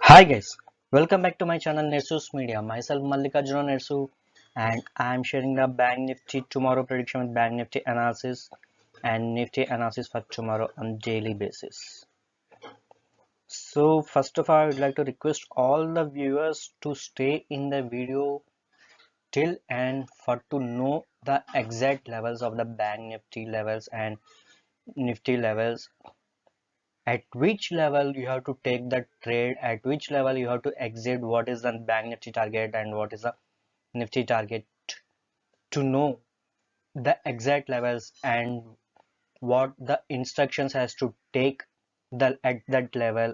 Hi guys, welcome back to my channel Nersus Media. Myself Mallikarjuna Nersu and I am sharing the Bank Nifty tomorrow prediction with Bank Nifty analysis and Nifty analysis for tomorrow on daily basis. So first of all, I would like to request all the viewers to stay in the video till end for to know the exact levels of the Bank Nifty levels and Nifty levels, at which level you have to take the trade, at which level you have to exit, what is the Bank Nifty target and what is the Nifty target, to know the exact levels and what the instructions has to take the at that level.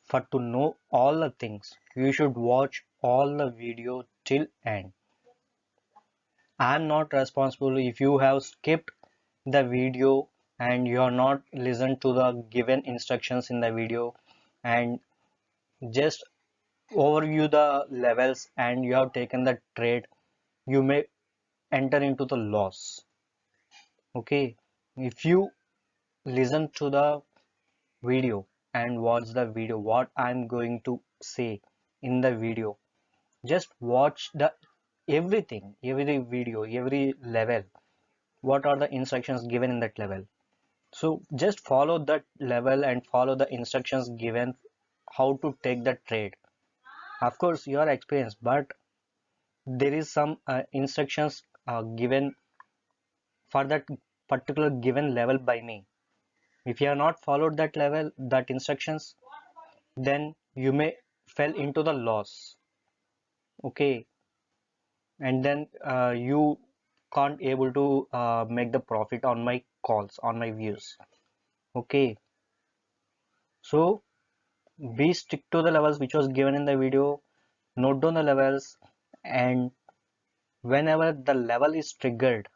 For to know all the things, you should watch all the video till end. I am not responsible if you have skipped the video and you have not listened to the given instructions in the video and just overview the levels and you have taken the trade. You may enter into the loss. Okay, if you listen to the video and watch the video what I'm going to say in the video, just watch the everything, every video, every level, what are the instructions given in that level. So just follow that level and follow the instructions given how to take the trade. Of course you are experienced, but there is some instructions given for that particular given level by me. If you have not followed that level, that instructions, then you may fell into the loss. Okay, and then you can't able to make the profit on my calls, on my views. Okay, so we stick to the levels which was given in the video, note down the levels, and whenever the level is triggered,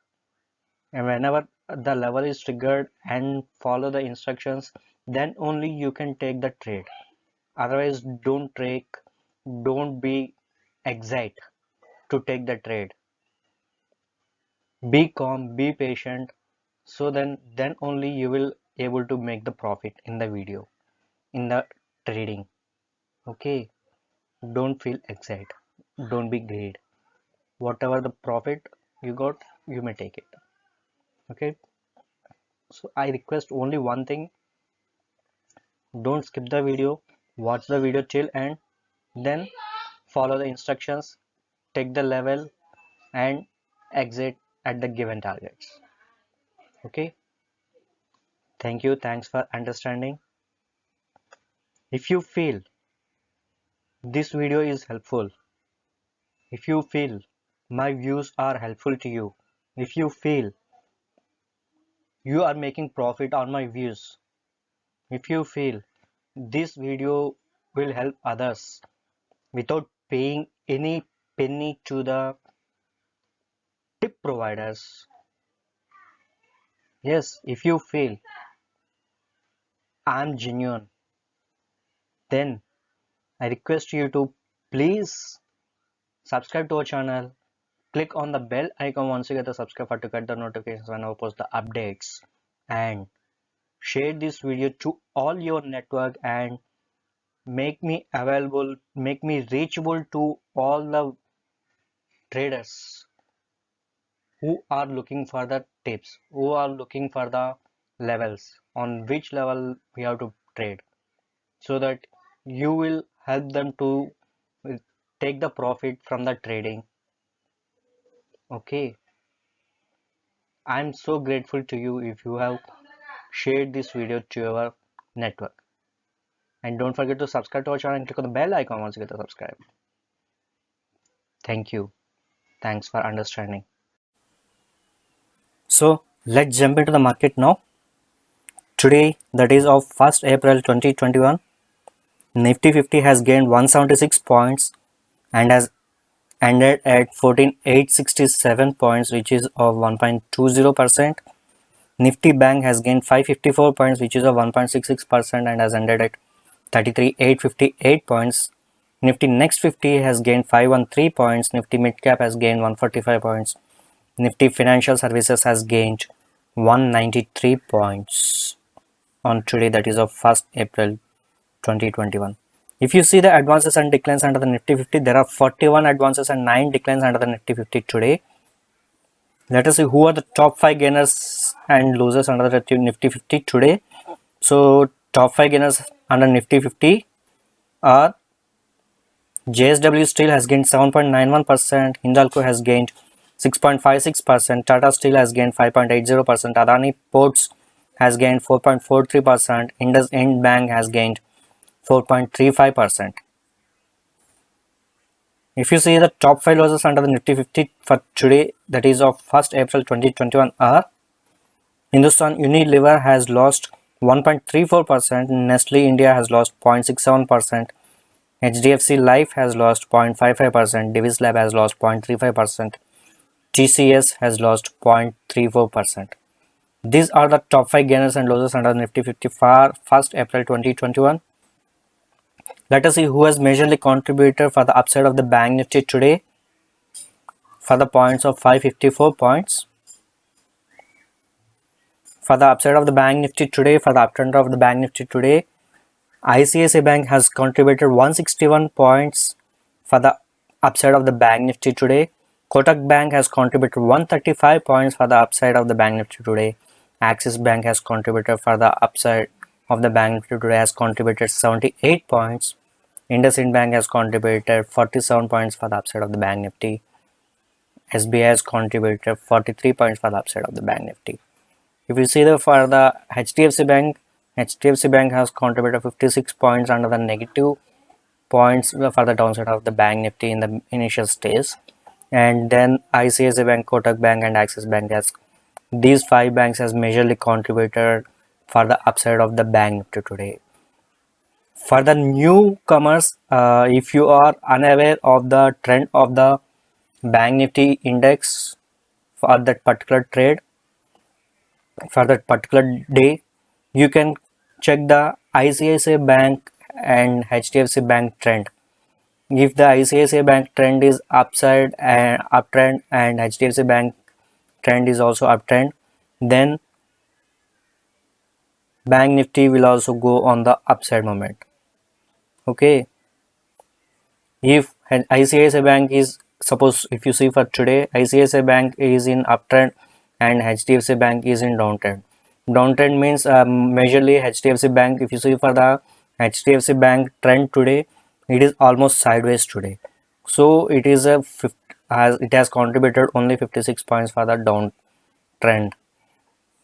and follow the instructions, then only you can take the trade. Otherwise don't be excited to take the trade. Be calm, be patient, so then only you will able to make the profit in the video, in the trading. Okay, don't feel excited, don't be greedy. Whatever the profit you got, you may take it. Okay, so I request only one thing: don't skip the video, watch the video till end, then follow the instructions, take the level and exit at the given targets. Okay, thank you, thanks for understanding. If you feel this video is helpful, if you feel my views are helpful to you, if you feel you are making profit on my views, if you feel this video will help others without paying any penny to the tip providers, yes, if you feel I'm genuine, then I request you to please subscribe to our channel, click on the bell icon once you get the subscribe to get the notifications when I post the updates, and share this video to all your network and make me available, make me reachable to all the traders who are looking for the tips, who are looking for the levels, on which level we have to trade, so that you will help them to take the profit from the trading. Okay, I'm so grateful to you if you have shared this video to your network. And don't forget to subscribe to our channel and click on the bell icon once you get the subscribe. Thank you. Thanks for understanding. So let's jump into the market now. Today, that is of 1st April 2021, Nifty 50 has gained 176 points and has ended at 14,867 points, which is of 1.20%. Nifty Bank has gained 554 points, which is of 1.66%, and has ended at 33,858 points. Nifty Next 50 has gained 513 points. Nifty Mid Cap has gained 145 points. Nifty Financial Services has gained 193 points on today, that is of 1st April 2021. If you see the advances and declines under the Nifty 50, there are 41 advances and 9 declines under the Nifty 50 today. Let us see who are the top 5 gainers and losers under the Nifty 50 today. So top 5 gainers under Nifty 50 are JSW Steel has gained 7.91%, Hindalco has gained 6.56%, Tata Steel has gained 5.80%, Adani Ports has gained 4.43%, IndusInd Bank has gained 4.35%. If you see the top 5 losses under the Nifty 50 for today, that is of 1st April 2021 are Hindustan Unilever has lost 1.34%, Nestle India has lost 0.67%, HDFC Life has lost 0.55%, Divis Lab has lost 0.35%, TCS has lost 0.34%. These are the top 5 gainers and losers under Nifty 50 for 1st April 2021. Let us see who has majorly contributed for the upside of the Bank Nifty today for the points of 554 points. For the upside of the Bank Nifty today, for the uptrend of the Bank Nifty today, ICICI Bank has contributed 161 points for the upside of the Bank Nifty today. Kotak Bank has contributed 135 points for the upside of the Bank Nifty today. Axis Bank has contributed for the upside of the Bank Nifty today has contributed 78 points. IndusInd Bank has contributed 47 points for the upside of the Bank Nifty. SBI has contributed 43 points for the upside of the Bank Nifty. If you see for the HDFC Bank has contributed 56 points under the negative points for the downside of the Bank Nifty in the initial stage. And then ICICI Bank, Kotak Bank and Axis Bank these 5 banks has majorly contributed for the upside of the Bank Nifty today. For the newcomers, if you are unaware of the trend of the Bank Nifty index for that particular trade, for that particular day, you can check the ICICI Bank and HDFC Bank trend. If the ICICI Bank trend is upside and uptrend and HDFC Bank trend is also uptrend, then Bank Nifty will also go on the upside moment. Okay, if ICICI Bank is, suppose if you see for today, ICICI Bank is in uptrend and HDFC Bank is in downtrend. Downtrend means majorly HDFC Bank. If you see for the HDFC Bank trend today, it is almost sideways today. So it is it has contributed only 56 points for the downtrend.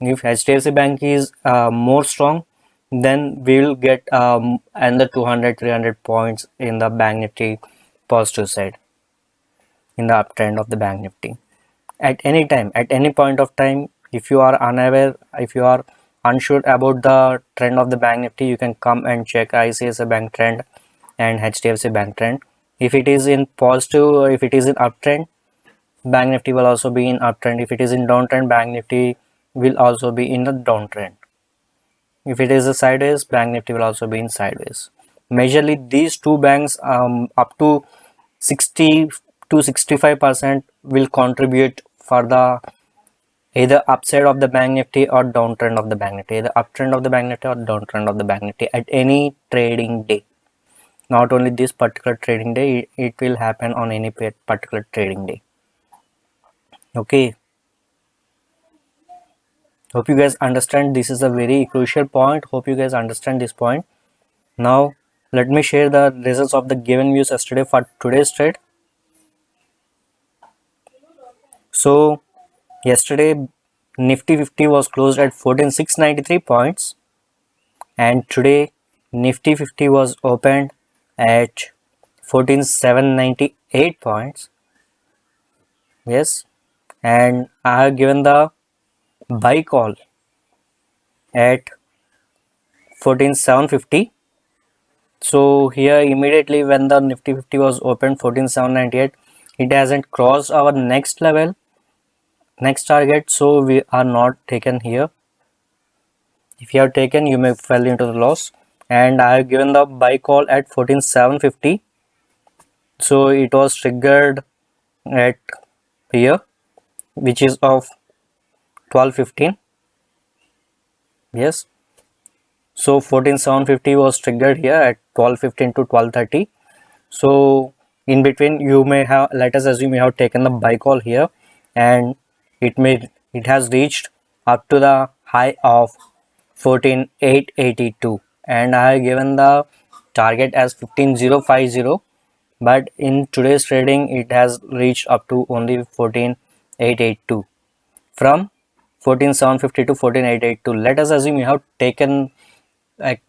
If HDFC Bank is more strong, then we will get another 200-300 points in the Bank Nifty positive side in the uptrend of the Bank Nifty. At any time, at any point of time, if you are unaware, if you are unsure about the trend of the Bank Nifty, you can come and check ICICI Bank trend and HDFC Bank trend. If it is in positive, if it is in uptrend, Bank Nifty will also be in uptrend. If it is in downtrend, Bank Nifty will also be in the downtrend. If it is a sideways, Bank Nifty will also be in sideways. Majorly, these two banks up to 60 to 65% will contribute for the either upside of the Bank Nifty or downtrend of the Bank Nifty, either uptrend of the Bank Nifty or downtrend of the Bank Nifty at any trading day. Not only this particular trading day, it will happen on any particular trading day. Okay. Hope you guys understand. This is a very crucial point. Hope you guys understand this point. Now, let me share the results of the given views yesterday for today's trade. So, yesterday Nifty 50 was closed at 14,693 points, and today Nifty 50 was opened at 14,798 points. Yes, and I have given the buy call at 14,750. So here immediately when the Nifty 50 was opened 14,798, it hasn't crossed our next level, next target, so we are not taken here. If you have taken, you may fall into the loss. And I have given the buy call at 14,750. So it was triggered at here, which is of 12:15. Yes. So 14750 was triggered here at 12:15 to 12:30. So in between you may have, let us assume you have taken the buy call here, and it has reached up to the high of 14882, and I have given the target as 15050, but in today's trading it has reached up to only 14882 from 14750 to 14882. Let us assume you have taken, like,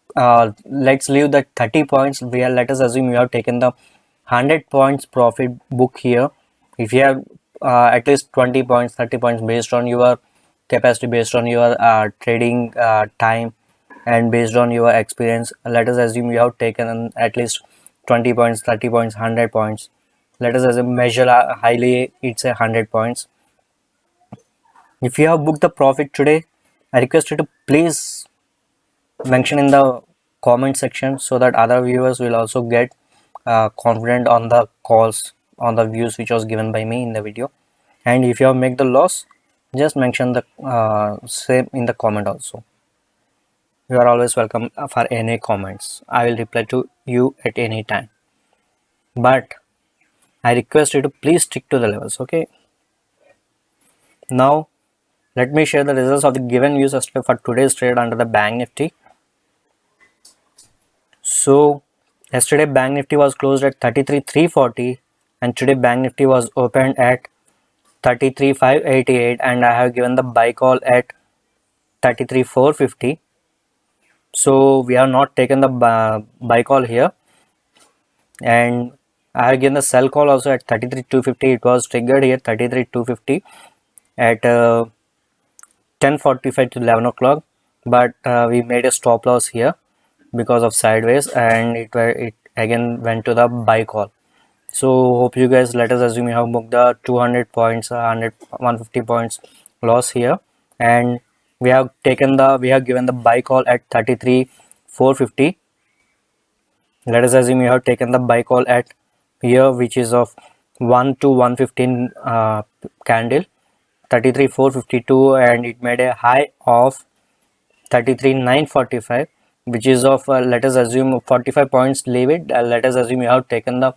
let's leave that 30 points. Let us assume you have taken the 100 points profit book here. If you have at least 20 points, 30 points, based on your capacity, based on your trading time, and based on your experience, let us assume you have taken at least 20 points, 30 points, 100 points. Let us assume measure highly, it's 100 points. If you have booked the profit today, I request you to please mention in the comment section, so that other viewers will also get confident on the calls, on the views which was given by me in the video. And if you have made the loss, just mention the same in the comment also. You are always welcome for any comments. I will reply to you at any time, but I request you to please stick to the levels. Okay, now let me share the results of the given views for today's trade under the Bank Nifty. So yesterday Bank Nifty was closed at 33,340, and today Bank Nifty was opened at 33,588, and I have given the buy call at 33,450. So we have not taken the buy call here, and I have given the sell call also at 33,250. It was triggered here 33,250 at 10:45 to 11 o'clock, but we made a stop loss here because of sideways, and it again went to the buy call. So hope you guys, let us assume you have booked the 200 points, 150 points loss here, and we have given the buy call at 33,450. Let us assume you have taken the buy call at here, which is of 1 to 115 candle, 33,452, and it made a high of 33,945, which is of let us assume 45 points, leave it. Let us assume you have taken the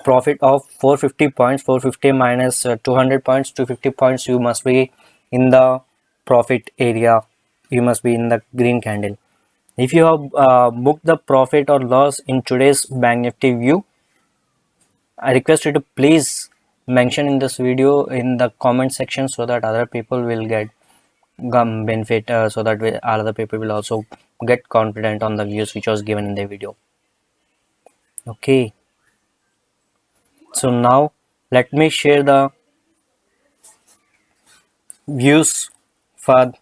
profit of 450 points. 450 minus 200 points, 250 points, you must be in the profit area, you must be in the green candle. If you have booked the profit or loss in today's Bank Nifty view, I request you to please mention in this video in the comment section, so that other people will get benefit, so that other people will also get confident on the views which was given in the video. Okay, so now let me share the views for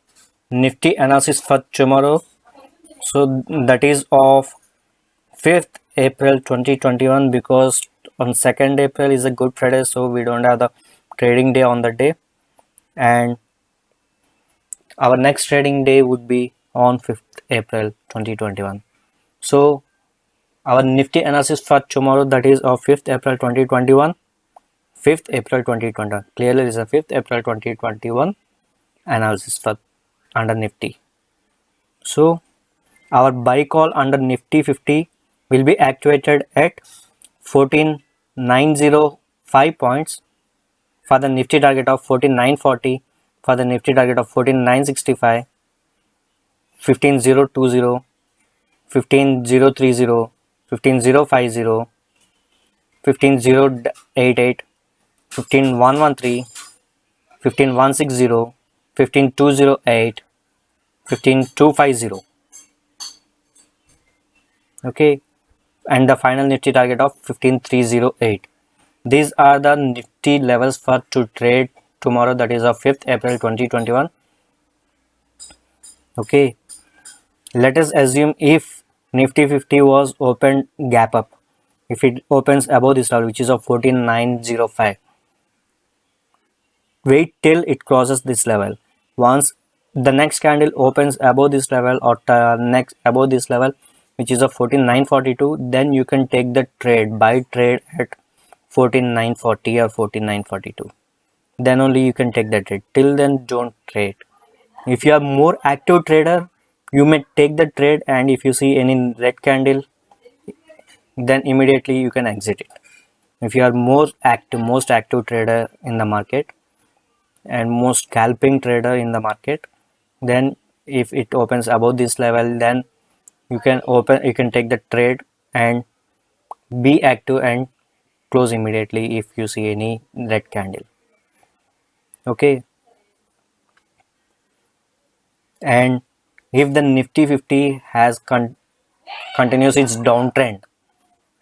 Nifty analysis for tomorrow. So that is of 5th April 2021, because on 2nd April is a Good Friday, so we don't have the trading day on the day, and our next trading day would be on 5th April 2021. So our Nifty analysis for tomorrow, that is of 5th April 2021. 5th April 2021, clearly is a 5th April 2021 analysis for under Nifty. So our buy call under Nifty 50 will be activated at 14,905 points, for the Nifty target of 14,940, for the Nifty target of 14,965, 15,020, 15,030, 15,050, 15,088, 15,113, 15,160, 15,208, 15,250. Okay, and the final Nifty target of 15,308. These are the Nifty levels for to trade tomorrow, that is of 5th April 2021. Okay, let us assume if Nifty 50 was opened gap up, if it opens above this level, which is of 14,905, wait till it crosses this level. Once the next candle opens above this level, or next above this level, which is of 14,942, then you can take the trade, buy trade at 14,940 or 14,942. Then only you can take the trade. Till then, don't trade. If you are more active trader, You may take the trade, and if you see any red candle, then immediately you can exit it. If you are most active trader in the market and most scalping trader in the market, then if it opens above this level, then you can take the trade and be active and close immediately if you see any red candle. Okay, and if the Nifty 50 continues its downtrend,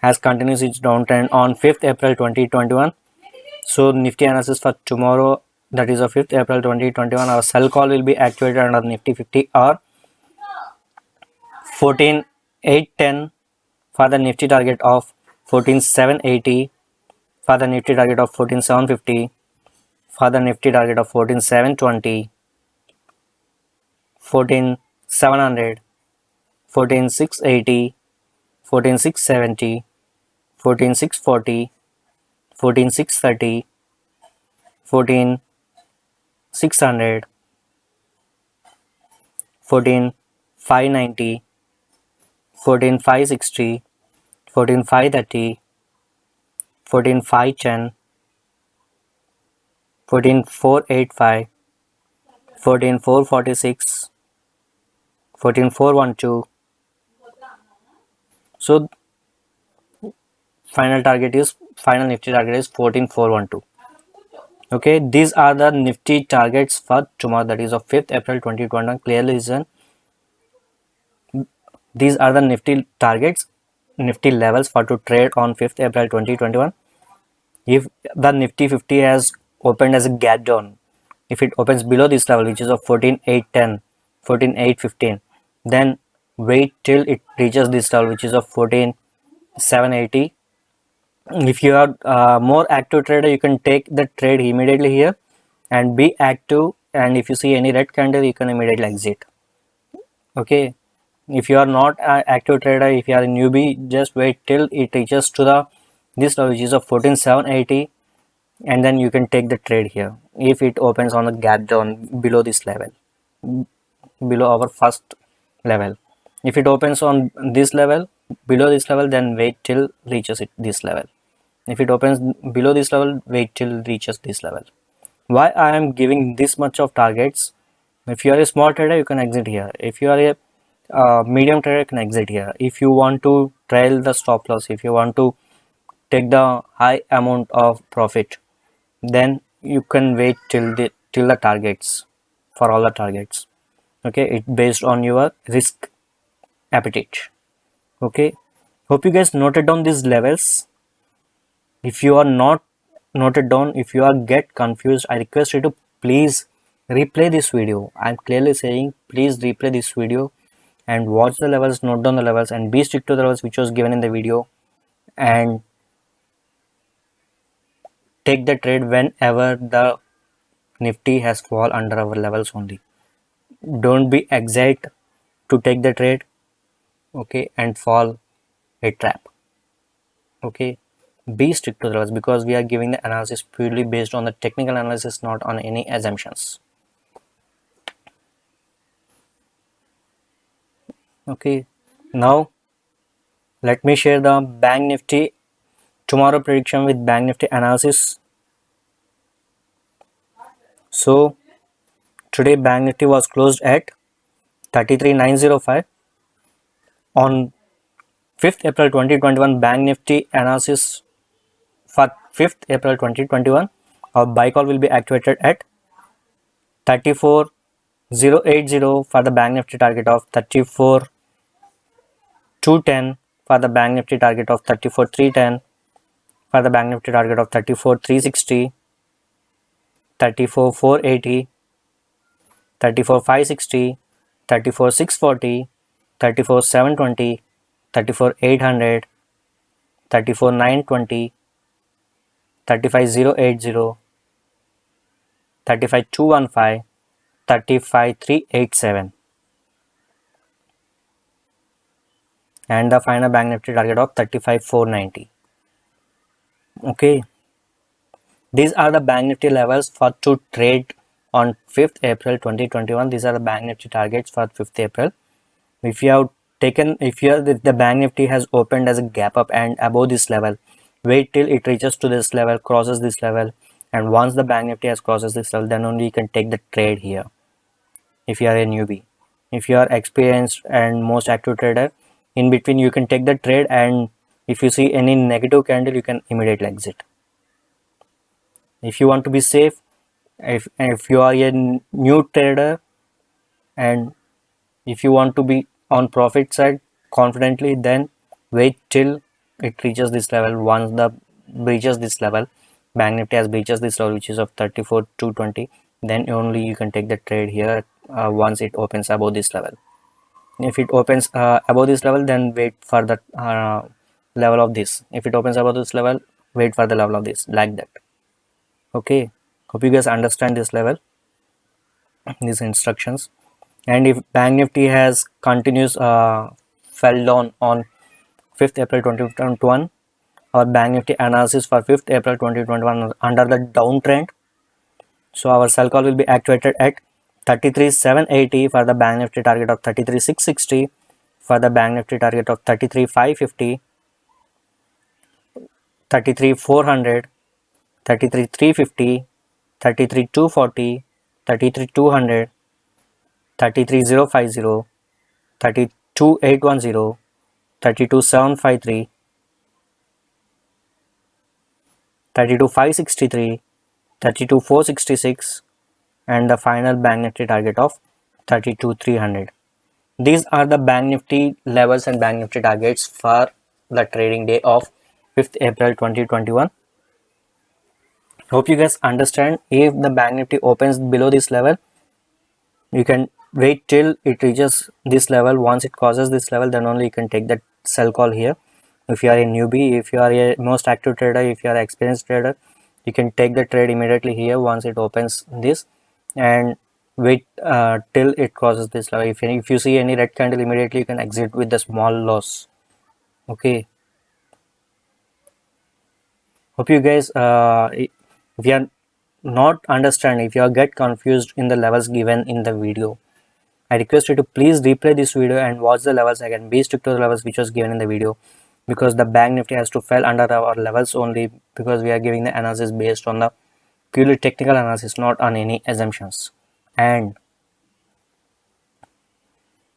on 5th April 2021. So Nifty analysis for tomorrow, that is the 5th April 2021, our sell call will be activated under Nifty 50 or 14,810 for the Nifty target of 14,780, for the Nifty target of 14,750, for the Nifty target of 14,720, 14,700, 14,680, 14,670, 14,640, 14,630, 14,600, 14,590, 14,560, 14,530, 14,510, 14,485, 14,446, 14,412. So final Nifty target is 14,412. Okay, these are the Nifty targets for tomorrow, that is of 5th April 2021. Clearly listen, these are the Nifty targets, Nifty levels for to trade on 5th April 2021. If the Nifty 50 has opened as a gap down, if it opens below this level, which is of 14,810, 14,815, then wait till it reaches this level, which is of 14,780. If you are more active trader, you can take the trade immediately here and be active, and if you see any red candle, you can immediately exit. Okay, if you are not an active trader, if you are a newbie, just wait till it reaches to the this level, which is of 14,780, and then you can take the trade here if it opens on a gap down below this level, below our first level. If it opens on this level, below this level, then wait till reaches this level. If it opens below this level, wait till reaches this level. Why I am giving this much of targets? If you are a small trader, you can exit here. If you are a medium trader, you can exit here. If you want to trail the stop loss, if you want to take the high amount of profit, then you can wait till the targets, for all the targets. Okay, it based on your risk appetite. Okay, hope you guys noted down these levels. If you are not noted down, if you are get confused, I request you to please replay this video. I'm clearly saying please replay this video and watch the levels, note down the levels, and be strict to the levels which was given in the video, and take the trade whenever the Nifty has fall under our levels only. Don't be excited to take the trade, okay, and fall a trap. Okay, be strict to the levels, because we are giving the analysis purely based on the technical analysis, not on any assumptions. Okay, now let me share the Bank Nifty tomorrow prediction with Bank Nifty analysis. So today Bank Nifty was closed at 33,905. On 5th April 2021, Bank Nifty analysis for 5th April 2021, our buy call will be activated at 34,080 for the Bank Nifty target of 34,210, for the Bank Nifty target of 34,310, for the Bank Nifty target of 34,360, 34,480, 34,560, 34,640, 34,720, 34,800, 34,920, 35,080, 35,215, 35,387, and the final Bank Nifty target of 35,490. Okay, these are the Bank Nifty levels for to trade on 5th April 2021. These are the Bank Nifty targets for 5th April. If you have taken, if the bank nifty has opened as a gap up and above this level, wait till it reaches to this level, crosses this level, and once the bank nifty has crosses this level, then only you can take the trade here. If you are a newbie, if you are experienced and most active trader, in between you can take the trade, and if you see any negative candle, you can immediately exit. If you want to be safe, if you are a new trader, and if you want to be on profit side confidently, then wait till it reaches this level. Once the breaches this level, bank nifty has breaches this level, which is of 34,220, then only you can take the trade here. Once it opens above this level, if it opens above this level, then wait for the level of this. If it opens above this level, wait for the level of this, like that. Okay, hope you guys understand this level, these instructions. And if bank nifty has continues fell down on 5th April 2021, our bank nifty analysis for 5th April 2021 under the downtrend, so our sell call will be activated at 33,780 for the bank nifty target of 33,660, for the bank nifty target of 33,550, 33,400, 33,350, 33,240, 33,200, 33,050, 32,810, 32,753, 32,563, 32,466, and the final bank nifty target of 32,300. These are the bank nifty levels and bank nifty targets for the trading day of 5th April 2021. Hope you guys understand. If the bank nifty opens below this level, you can wait till it reaches this level. Once it crosses this level, then only you can take that sell call here. If you are a newbie, if you are a most active trader, if you are an experienced trader, you can take the trade immediately here once it opens this, and wait till it crosses this level. If you see any red candle, immediately you can exit with the small loss. Okay, hope you guys if you are not understand, if you are get confused in the levels given in the video, I request you to please replay this video and watch the levels again. Be strict to the levels which was given in the video, because the bank nifty has to fall under our levels only, because we are giving the analysis based on the purely technical analysis, not on any assumptions. And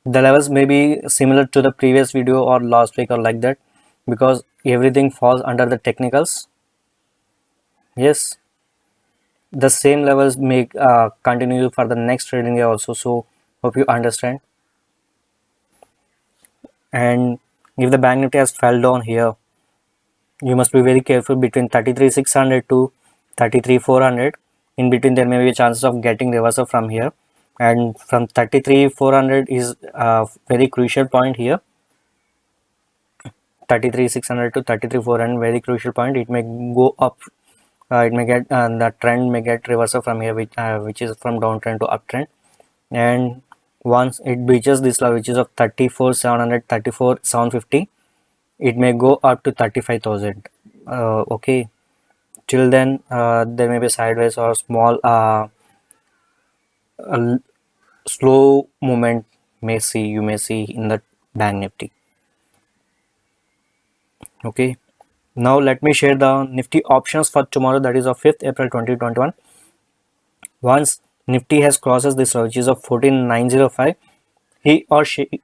the levels may be similar to the previous video or last week or like that, because everything falls under the technicals. Yes, the same levels may continue for the next trading day also, so hope you understand. And if the bank nifty has fell down here, you must be very careful between 33,600 to 33,400. In between there may be chances of getting reversal from here, and from 33,400 is a very crucial point here. 33,600 to 33,400, very crucial point. It may go up, it may get the trend may get reversal from here, which is from downtrend to uptrend. And once it breaches this level, which is of 34,700, 34,750, it may go up to 35,000. Okay, till then there may be sideways or small slow movement you may see in the bank nifty. Okay, now let me share the nifty options for tomorrow, that is of 5th April 2021. Once nifty has crosses this level, which is of 14,905, he or she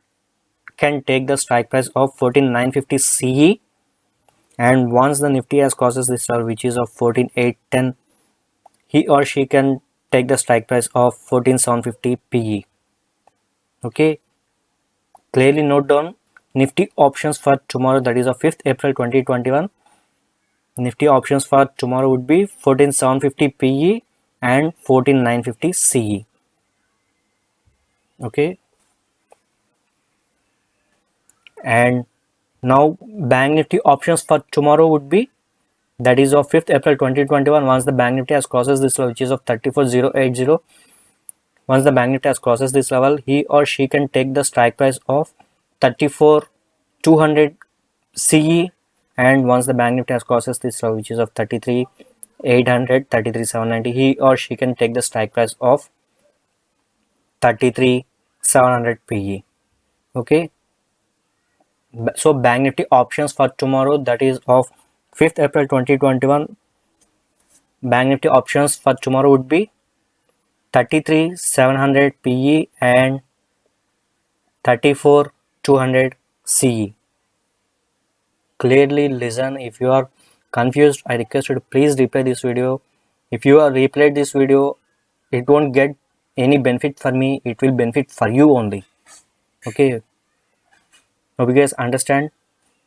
can take the strike price of 14,950 CE. And once the nifty has crosses this level, which is of 14,810, he or she can take the strike price of 14,750 PE. Okay, clearly note down nifty options for tomorrow, that is of 5th April 2021. Nifty options for tomorrow would be 14,750 PE and 14,950 CE. Okay, and now bank nifty options for tomorrow would be, that is of 5th April 2021. Once the bank nifty has crosses this level, which is of 34,080, once the bank nifty has crosses this level, he or she can take the strike price of 34,200 CE. And once the bank nifty has crosses this level, which is of 33,800, 33,790, he or she can take the strike price of 33,700 PE. Okay, so Bank Nifty options for tomorrow, that is of 5th April 2021. Bank Nifty options for tomorrow would be 33,700 PE and 34,200 CE. Clearly listen. If you are confused, I request you to please replay this video. If you are replayed this video, it won't get any benefit for me, it will benefit for you only. Okay, hope you guys understand.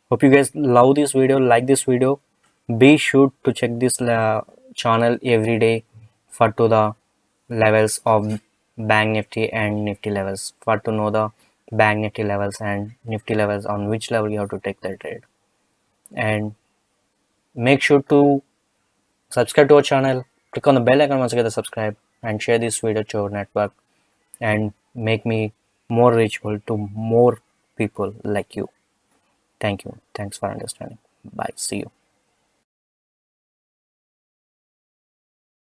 Hope you guys love this video, like this video. Be sure to check this channel every day for to the levels of Bank Nifty and Nifty levels, for to know the Bank Nifty levels and Nifty levels, on which level you have to take the trade. And make sure to subscribe to our channel, click on the bell icon once you get the subscribe, and share this video to your network and make me more reachable to more people like you. Thank you. Thanks for understanding. Bye. See you.